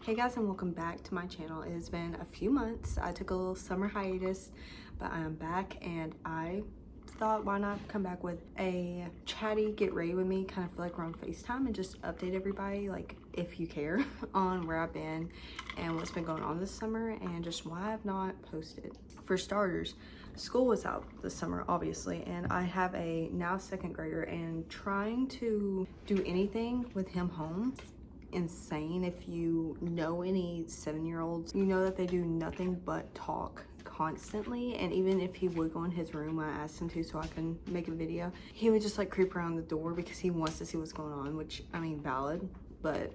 Hey guys, and welcome back to my channel. It has been a few months. I took a little summer hiatus, but I am back, and I thought, why not come back with a chatty get ready with me, kind of feel like we're on FaceTime, and just update everybody, like if you care, on where I've been and what's been going on this summer and just why I've not posted. For starters, school was out this summer, obviously, and I have a now second grader, and trying to do anything with him home insane. If you know any 7-year-olds, you know that they do nothing but talk constantly. And even if he would go in his room when I asked him to so I can make a video, he would just like creep around the door because he wants to see what's going on, which I mean, valid. But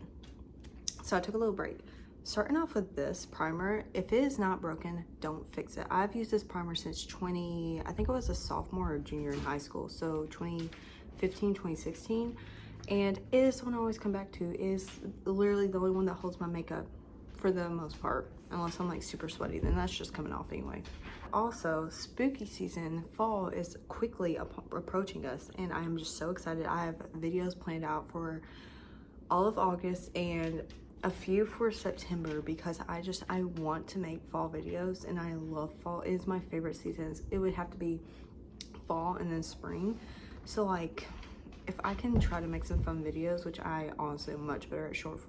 so I took a little break. Starting off with this primer, if it is not broken, don't fix it. I've used this primer since I think it was a sophomore or junior in high school, so 2015, 2016. And it is the one I always come back to. It is literally the only one that holds my makeup for the most part, unless I'm like super sweaty, then that's just coming off anyway. Also, spooky season, fall is quickly approaching us, and I am just so excited. I have videos planned out for all of August and a few for September because I want to make fall videos, and I love fall. It is my favorite seasons. It would have to be fall and then spring. So like, if I can try to make some fun videos, which I honestly am much better at short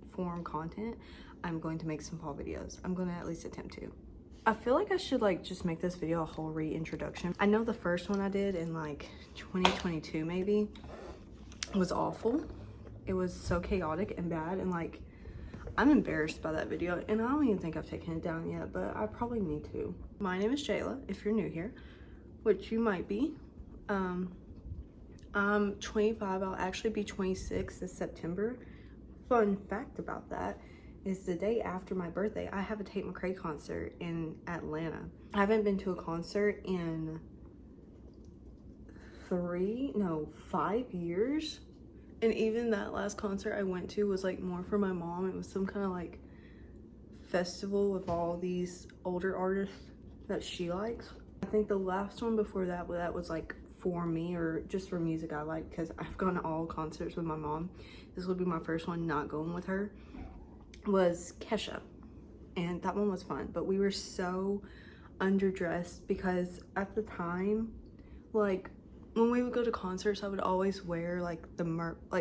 form content, I'm going to make some fall videos. I'm going to at least attempt to. I feel like I should like just make this video a whole reintroduction. I know the first one I did in like 2022 maybe was awful. It was so chaotic and bad, and like I'm embarrassed by that video, and I don't even think I've taken it down yet, but I probably need to. My name is Jayla, if you're new here, which you might be. I'm 25, I'll actually be 26 this September. Fun fact about that is the day after my birthday, I have a Tate McRae concert in Atlanta. I haven't been to a concert in 5 years. And even that last concert I went to was like more for my mom. It was some kind of like festival with all these older artists that she likes. I think the last one before that was like for me, or just for music I like, because I've gone to all concerts with my mom. This would be my first one not going with her, was Kesha, and that one was fun. But we were so underdressed because at the time, like when we would go to concerts, I would always wear like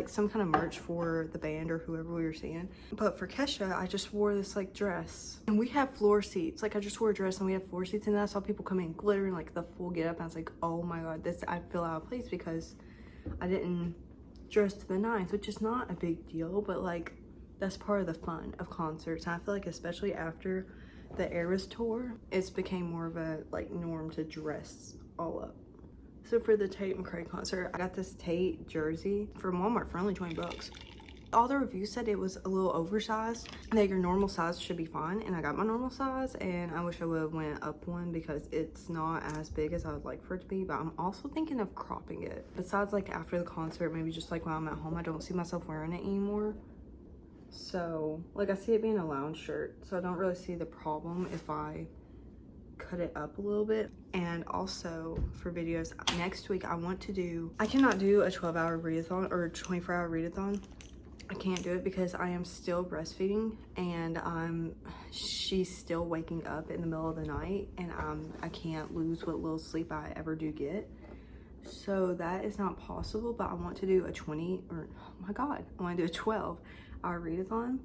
some kind of merch for the band or whoever we were seeing. But for Kesha, I just wore this like dress, and we had floor seats. Like I just wore a dress and we had floor seats, and then I saw people come in glittering like the full get up, and I was like, oh my god, I feel out of place because I didn't dress to the nines, which is not a big deal, but like that's part of the fun of concerts. And I feel like especially after the Eras tour, it's became more of a like norm to dress all up. So for the Tate McRae concert, I got this Tate jersey from Walmart for only 20 bucks. All the reviews said it was a little oversized, that your normal size should be fine, and I got my normal size, and I wish I would have went up one because it's not as big as I would like for it to be, but I'm also thinking of cropping it. Besides like after the concert, maybe just like when I'm at home, I don't see myself wearing it anymore. So like I see it being a lounge shirt, so I don't really see the problem if I cut it up a little bit. And also for videos next week, I cannot do a 12-hour readathon or a 24-hour readathon. I can't do it because I am still breastfeeding, and she's still waking up in the middle of the night, and I can't lose what little sleep I ever do get. So that is not possible, but I want to do a 12-hour readathon.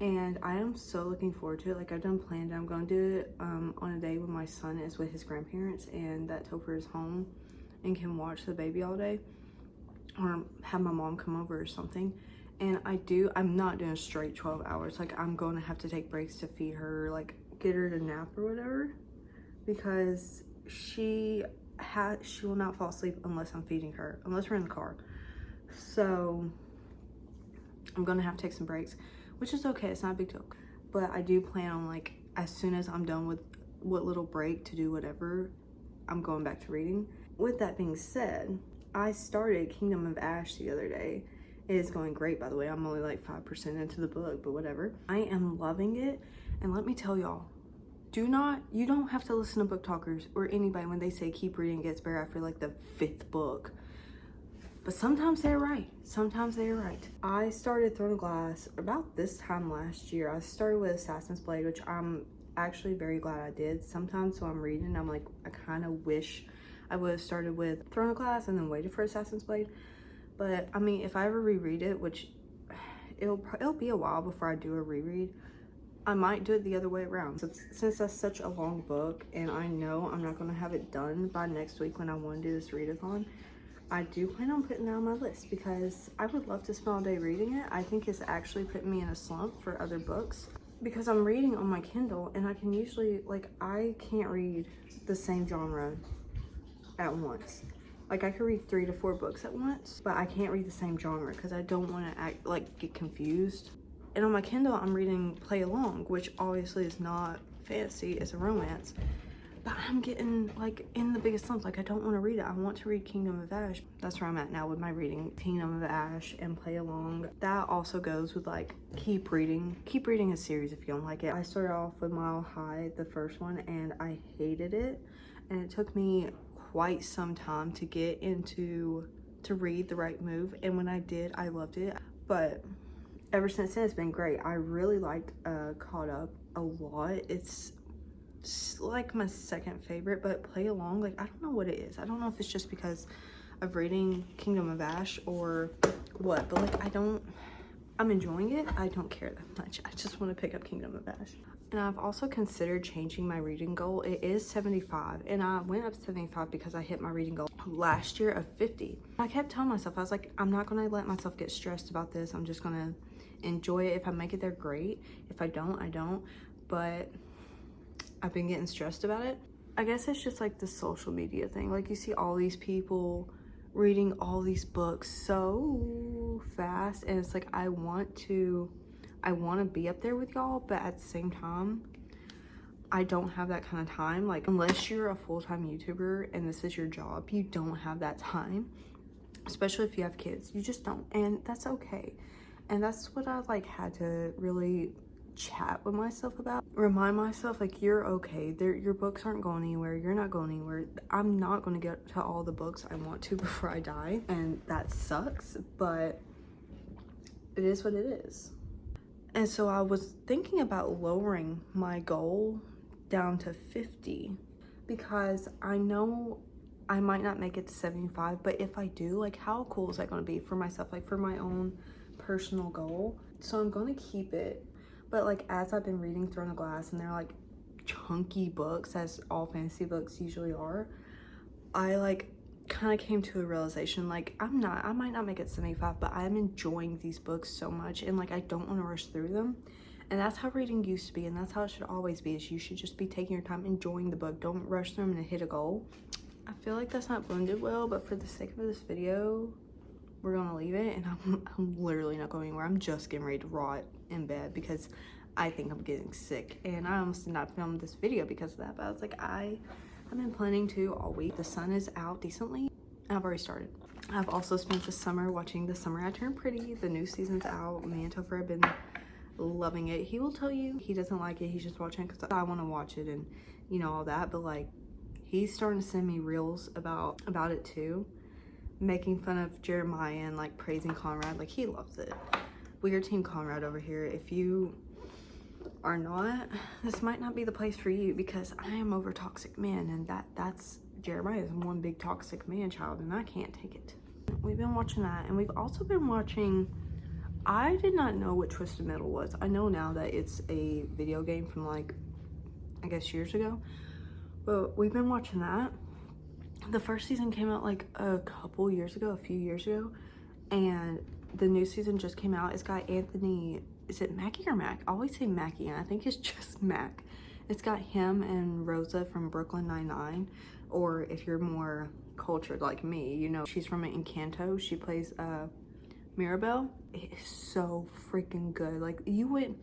And I am so looking forward to it. Like I've done planned, I'm going to do it on a day when my son is with his grandparents and that Topher is home and can watch the baby all day, or have my mom come over or something. And I'm not doing straight 12 hours. Like I'm going to have to take breaks to feed her, like get her to nap or whatever, because she will not fall asleep unless I'm feeding her, unless we're in the car. So I'm gonna have to take some breaks, which is okay, it's not a big deal. But I do plan on like, as soon as I'm done with what little break to do whatever, I'm going back to reading. With that being said, I started Kingdom of Ash the other day. It is going great, by the way. I'm only like 5% into the book, but whatever. I am loving it, and let me tell y'all, you don't have to listen to book talkers or anybody when they say keep reading, it gets better after like the 5th book. But sometimes they're right. Sometimes they're right. I started Throne of Glass about this time last year. I started with Assassin's Blade, which I'm actually very glad I did. Sometimes when I'm reading, I'm like, I kind of wish I would have started with Throne of Glass and then waited for Assassin's Blade. But I mean, if I ever reread it, which it'll be a while before I do a reread, I might do it the other way around. So since that's such a long book and I know I'm not going to have it done by next week when I want to do this readathon, I do plan on putting that on my list because I would love to spend all day reading it. I think it's actually putting me in a slump for other books because I'm reading on my Kindle and I can usually, like, I can't read the same genre at once. Like, I could read 3 to 4 books at once, but I can't read the same genre because I don't want to get confused. And on my Kindle, I'm reading Play Along, which obviously is not fantasy, it's a romance. But I'm getting, like, in the biggest slump. Like, I don't want to read it. I want to read Kingdom of Ash. That's where I'm at now with my reading. Kingdom of Ash and Play Along. That also goes with, like, keep reading. Keep reading a series if you don't like it. I started off with Mile High, the first one, and I hated it. And it took me quite some time to get into, to read The Right Move. And when I did, I loved it. But ever since then, it's been great. I really liked Caught Up a lot. It's like my second favorite, but Play Along, like, I don't know what it is. I don't know if it's just because of reading Kingdom of Ash or what, but like, I'm enjoying it. I don't care that much. I just want to pick up Kingdom of Ash. And I've also considered changing my reading goal. It is 75, and I went up to 75 because I hit my reading goal last year of 50. I kept telling myself, I was like, I'm not going to let myself get stressed about this. I'm just going to enjoy it. If I make it there, great. If I don't, I don't. But I've been getting stressed about it. I guess it's just like the social media thing. Like, you see all these people reading all these books so fast, and it's like, I want to be up there with y'all, but at the same time, I don't have that kind of time. Like, unless you're a full-time YouTuber and this is your job, you don't have that time, especially if you have kids. You just don't, and that's okay. And that's what I like had to really chat with myself about. Remind myself, like, you're okay. Your books aren't going anywhere. You're not going anywhere. I'm not going to get to all the books I want to before I die, and that sucks, but it is what it is. And so I was thinking about lowering my goal down to 50 because I know I might not make it to 75, but if I do, like, how cool is that going to be for myself, like, for my own personal goal? So I'm going to keep it. But like, as I've been reading Throne of Glass, and they're like chunky books, as all fantasy books usually are, I like kind of came to a realization, like, I might not make it 75, but I'm enjoying these books so much, and like, I don't want to rush through them. And that's how reading used to be, and that's how it should always be, is you should just be taking your time, enjoying the book. Don't rush through them to hit a goal. I feel like that's not blended well, but for the sake of this video, we're gonna leave it, and I'm literally not going anywhere. I'm just getting ready to rot in bed because I think I'm getting sick, and I almost did not film this video because of that, but I was like, I've been planning to all week. The sun is out decently, and I've already started. I've also spent the summer watching The Summer I Turned Pretty. The new season's out. Me and Topher have been loving it. He will tell you he doesn't like it. He's just watching it because I want to watch it and, you know, all that, but like, he's starting to send me reels about it too, making fun of Jeremiah and like praising Conrad. Like, he loves it. We are team Conrad over here. If you are not, this might not be the place for you, because I am over toxic men, and that's Jeremiah's one big toxic man child, and I can't take it. We've been watching that, and we've also been watching, I did not know what Twisted Metal was. I know now that it's a video game from like, I guess years ago, but we've been watching that. The first season came out like a few years ago, and the new season just came out. It's got Anthony, is it Mackie or Mac? I always say Mackie, and I think it's just Mac. It's got him and Rosa from Brooklyn Nine-Nine, or if you're more cultured like me, you know, she's from Encanto. She plays Mirabelle. It is so freaking good. Like, you wouldn't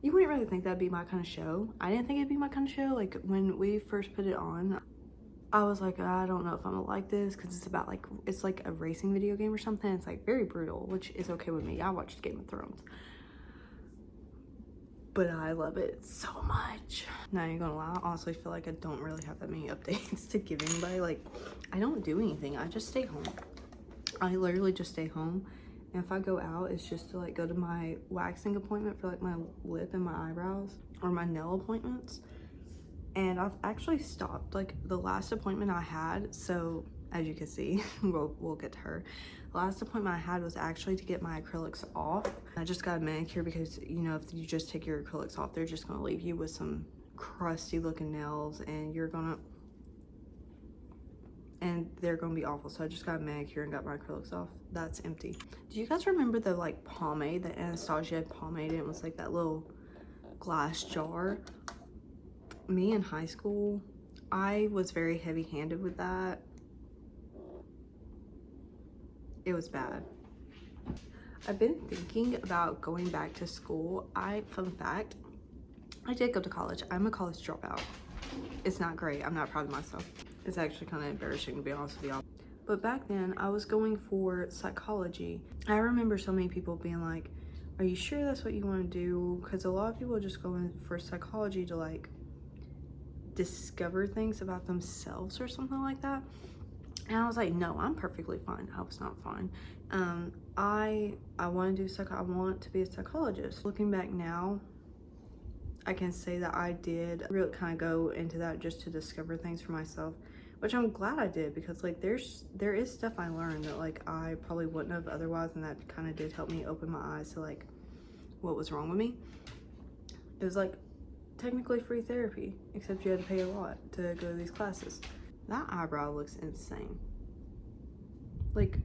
really think that'd be my kind of show. I didn't think it'd be my kind of show. Like, when we first put it on, I was like, I don't know if I'm gonna like this, because it's about like, it's like a racing video game or something. It's like very brutal, which is okay with me. I watched Game of Thrones, but I love it so much. Not even gonna lie, I honestly feel like I don't really have that many updates to give anybody. Like, I don't do anything. I just stay home. I literally just stay home. And if I go out, it's just to like go to my waxing appointment for like my lip and my eyebrows, or my nail appointments. And I've actually stopped like the last appointment I had. So as you can see, we'll get to her. The last appointment I had was actually to get my acrylics off. I just got a manicure because, you know, if you just take your acrylics off, they're just gonna leave you with some crusty looking nails, and they're gonna be awful. So I just got a manicure and got my acrylics off. That's empty. Do you guys remember the like pomade, the Anastasia pomade? It was like that little glass jar. Me in high school, I was very heavy-handed with that. It was bad. I've been thinking about going back to school. Fun fact, I did go to college. I'm a college dropout. It's not great. I'm not proud of myself. It's actually kind of embarrassing, to be honest with y'all. But back then, I was going for psychology. I remember so many people being like, are you sure that's what you want to do? Because a lot of people just go in for psychology to like discover things about themselves or something like that. And I was like, no, I'm perfectly fine. I was not fine. I want to do I want to be a psychologist. Looking back now, I can say that I did really kind of go into that just to discover things for myself, which I'm glad I did, because like there is stuff I learned that like I probably wouldn't have otherwise, and that kind of did help me open my eyes to like what was wrong with me. It was like technically free therapy, except you had to pay a lot to go to these classes. That eyebrow looks insane. Like,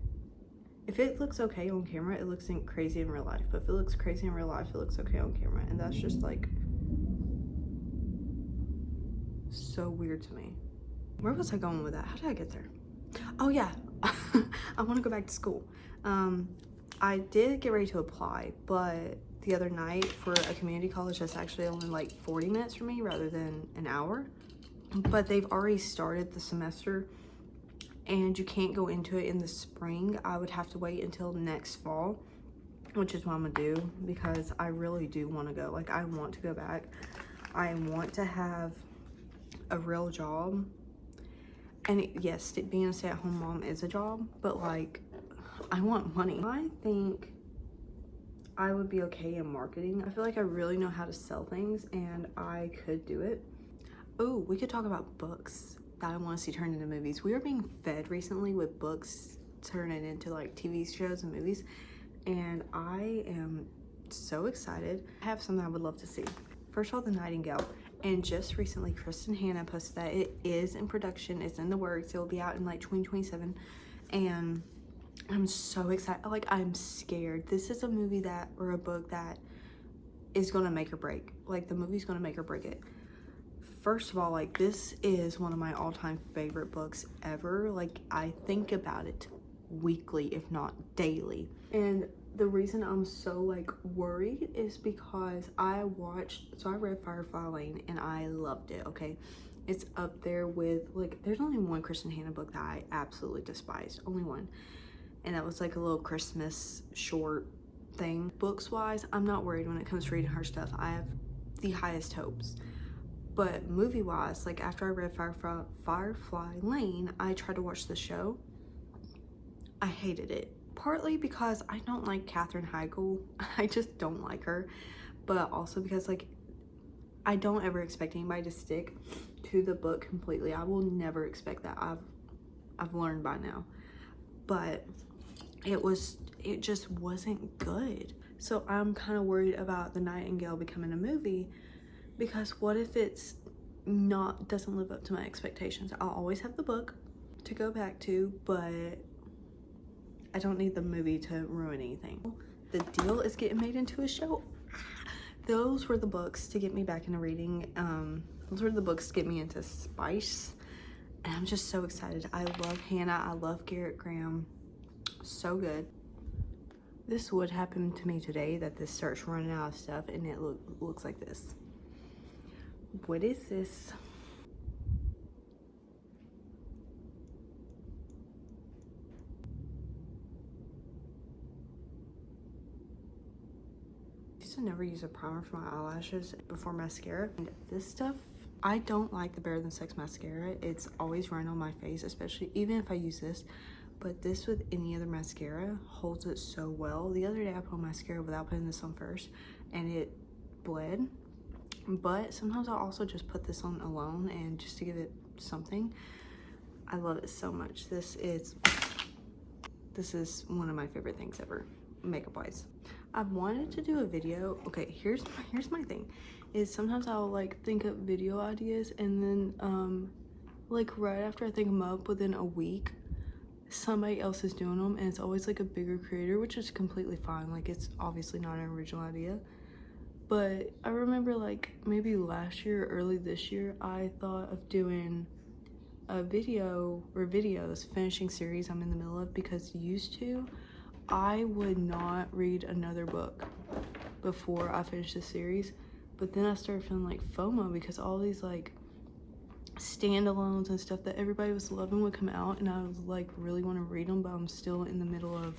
if it looks okay on camera, it looks crazy in real life. But if it looks crazy in real life, it looks okay on camera. And that's just like so weird to me. Where was I going with that? How did I get there? Oh yeah, I want to go back to school. I did get ready to apply, but the other night for a community college that's actually only like 40 minutes for me rather than an hour. But they've already started the semester, and you can't go into it in the spring. I would have to wait until next fall, which is what I'm gonna do, because I really do want to go. Like, I want to go back. I want to have a real job. And yes, being a stay-at-home mom is a job, but like, I want money. I think I would be okay in marketing. I feel like I really know how to sell things, and I could do it. Oh, we could talk about books that I want to see turned into movies. We are being fed recently with books turning into like TV shows and movies, and I am so excited. I have something I would love to see. First of all, The Nightingale. And just recently, Kristen Hanna posted that it is in production. It's in the works. It will be out in like 2027. And I'm so excited. Like, I'm scared. This is a movie or a book that is going to make or break. Like, the movie's going to make or break it. First of all, like, this is one of my all-time favorite books ever. Like, I think about it weekly, if not daily. And the reason I'm so like worried is because I read Firefly Lane and I loved it. Okay, it's up there with like, there's only one Kristen Hanna book that I absolutely despised, only one, and that was like a little Christmas short thing. Books wise, I'm not worried when it comes to reading her stuff. I have the highest hopes. But movie wise, like after I read Firefly Lane, I tried to watch the show. I hated it. Partly because I don't like Katherine Heigl. I just don't like her. But also because like, I don't ever expect anybody to stick to the book completely. I will never expect that. I've learned by now. But it just wasn't good. So I'm kind of worried about The Nightingale becoming a movie, because what if it's doesn't live up to my expectations? I'll always have the book to go back to, but I don't need the movie to ruin anything. The Deal is getting made into a show. Those were the books to get me back into reading. Those were the books to get me into spice. And I'm just so excited. I love Hannah. I love Garrett Graham. So good. This would happen to me today, that this starts running out of stuff and it looks like this. What is this? To never use a primer for my eyelashes before mascara. And this stuff, I don't like the Better Than Sex mascara. It's always running on my face, especially even if I use this. but this with any other mascara holds it so well. The other day I put on mascara without putting this on first and it bled, but sometimes I'll also just put this on alone and just to give it something. I love it so much. This is one of my favorite things ever, makeup wise. I've wanted to do a video. Okay, here's my thing, is sometimes I'll like think of video ideas and then like right after I think them up, within a week somebody else is doing them, and it's always like a bigger creator, which is completely fine. Like, it's obviously not an original idea. But I remember like maybe last year or early this year, I thought of doing a video or videos finishing series I'm in the middle of, because used to I would not read another book before I finished the series, but then I started feeling like FOMO because all these like standalones and stuff that everybody was loving would come out, and I was like really want to read them, but I'm still in the middle of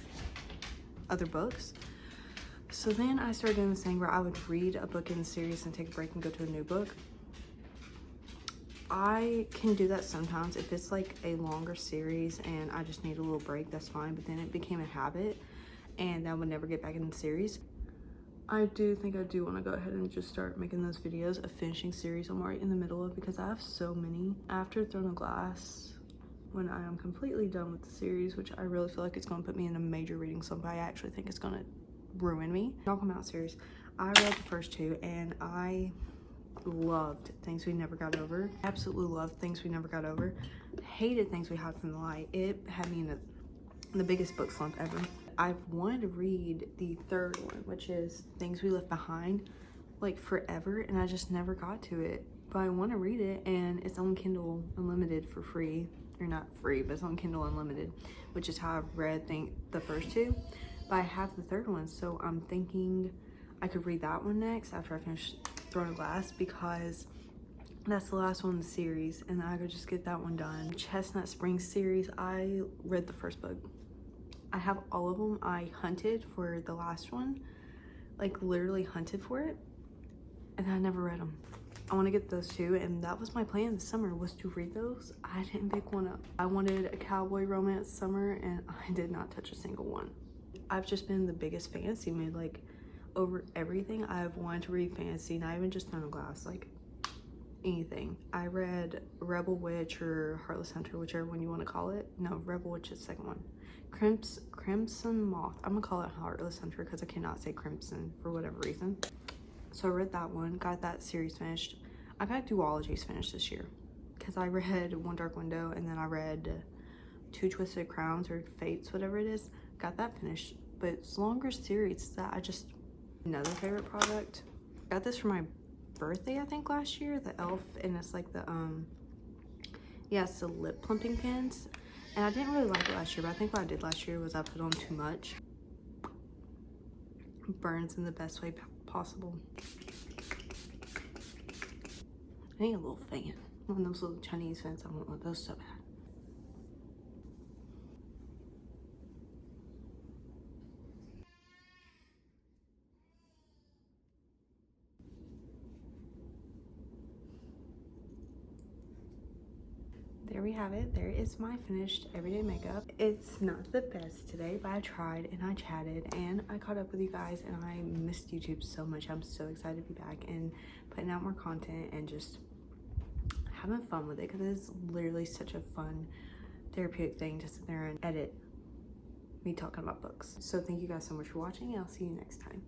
other books. So then I started doing this thing where I would read a book in the series and take a break and go to a new book. I can do that sometimes if it's like a longer series and I just need a little break, that's fine, but then it became a habit and I would never get back in the series. I do think I do want to go ahead and just start making those videos of finishing series I'm right in the middle of, because I have so many. After Throne of Glass, when I am completely done with the series, which I really feel like it's going to put me in a major reading slump, I actually think it's going to ruin me. Come Out series, I read the first two and I loved Things We Never Got Over. Absolutely loved Things We Never Got Over. Hated Things We Hide from the Light. It had me in the biggest book slump ever. I've wanted to read the third one, which is Things We Left Behind, like forever, and I just never got to it. But I want to read it, and it's on Kindle Unlimited for free. Or not free, but it's on Kindle Unlimited, which is how I've read the first two. But I have the third one, so I'm thinking I could read that one next after I finish Throne of Glass, because that's the last one in the series, and I could just get that one done. Chestnut Springs series, I read the first book. I have all of them. I hunted for the last one, like literally hunted for it, and I never read them. I want to get those two, and that was my plan this summer, was to read those. I didn't pick one up. I wanted a cowboy romance summer, and I did not touch a single one. I've just been the biggest fantasy mood, like over everything. I've wanted to read fantasy, not even just Throne of Glass, like anything. I read Rebel Witch or Heartless Hunter, whichever one you want to call it. No, Rebel Witch is the second one. Crimson Moth. I'm gonna call it Heartless Hunter because I cannot say Crimson for whatever reason. So I read that one, got that series finished. I got duologies finished this year because I read One Dark Window, and then I read Two Twisted Crowns or Fates, whatever it is. Got that finished, but it's longer series that I just... Another favorite product, got this for my birthday I think last year, the e.l.f., and it's like the yeah, it's the lip plumping pens, and I didn't really like it last year, but I think what I did last year was I put on too much. Burns in the best way possible. I need a little fan, one of those little Chinese fans. I want one of those so bad. There we have it. There is my finished everyday makeup. It's not the best today, but I tried and I chatted and I caught up with you guys, and I missed YouTube so much. I'm so excited to be back and putting out more content and just having fun with it, because it's literally such a fun therapeutic thing to sit there and edit me talking about books. So thank you guys so much for watching, and I'll see you next time.